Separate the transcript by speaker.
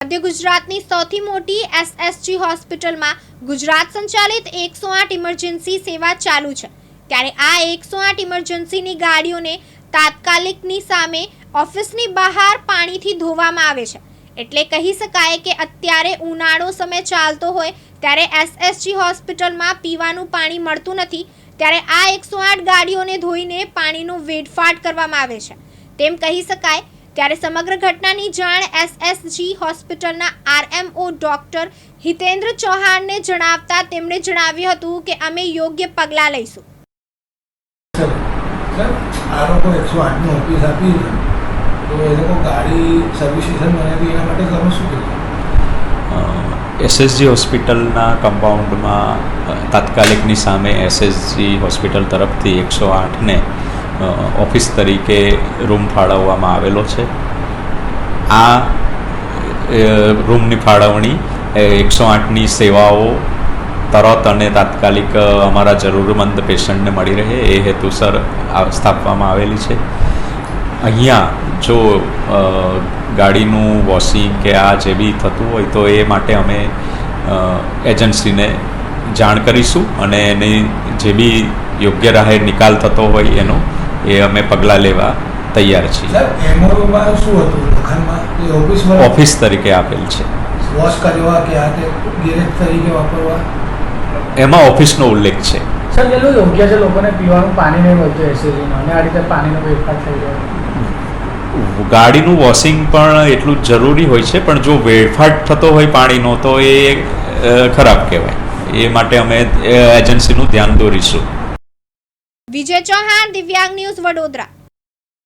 Speaker 1: મધ્ય ગુજરાતની સૌથી મોટી એસએસજી હોસ્પિટલમાં ગુજરાત સંચાલિત 108 ઇમરજન્સી સેવા ચાલુ છે। ત્યારે આ 108 ઇમરજન્સીની ગાડીઓને તાત્કાલિકની સામે ઓફિસની બહાર પાણીથી ધોવામાં આવે છે। એટલે કહી શકાય કે અત્યારે ઉનાળો સમય ચાલતો હોય ત્યારે એસએસજી હોસ્પિટલમાં પીવાનું પાણી મળતું નથી, ત્યારે આ 108 ગાડીઓને ધોઈને પાણીનો વેડફાટ કરવામાં આવે છે તેમ કહી શકાય। ત્યારે સમગ્ર ઘટનાની જાણ એસએસજી હોસ્પિટલના આરએમઓ ડોક્ટર હિતેન્દ્ર ચૌહાણને જણાવતા તેમણે જણાવ્યું હતું કે અમે યોગ્ય પગલાં લઈશું।
Speaker 2: સર આ લોકો 108ની ઓફિસ આપી છે તો એ લોકો ગાડી સર્વિસ સ્ટેશન બનાવી એના માટે તમે શું કર્યું?
Speaker 3: એસએસજી હોસ્પિટલના કમ્પાઉન્ડમાં તાત્કાલિકની સામે એસએસજી હોસ્પિટલ તરફથી 108ને ઓફિસ તરીકે રૂમ ફાળવવામાં આવેલો છે। આ રૂમની ફાળવણી 108ની સેવાઓ તરત અને તાત્કાલિક અમારા જરૂરમંદ પેશન્ટને મળી રહે એ હેતુસર સ્થાપવામાં આવેલી છે। અહીંયા જો ગાડીનું વોશિંગ કે આ જે બી થતું હોય તો એ માટે અમે એજન્સીને જાણ કરીશું અને એની જે બી યોગ્ય રાહે નિકાલ થતો હોય એનો એ અમે પગલાં લેવા તૈયાર છીએ।
Speaker 2: સર એમઓમાં શું હતું લખાણમાં કે ઓફિસમાં
Speaker 3: ઓફિસ તરીકે આપેલ છે,
Speaker 2: વોશ કરવા કે આ તે ગેરેજ તરીકે વાપરવા
Speaker 3: એમાં ઓફિસનો ઉલ્લેખ છે।
Speaker 4: સર કેટલું યોગ્ય છે લોકોને પીવાનું પાણી નહીં મળતું એસએસજીનું અને આ રીતે પાણીનો વેડફાટ થઈ રહ્યો?
Speaker 3: ગાડીનું વોશિંગ પણ એટલું જ જરૂરી હોય છે, પણ જો વેડફાટ થતો હોય પાણીનો તો એ ખરાબ કહેવાય। એ માટે અમે એજન્સીનું ધ્યાન દોરીશું।
Speaker 1: વિજય ચૌહાણ, દિવ્યાંગ ન્યૂઝ, વડોદરા।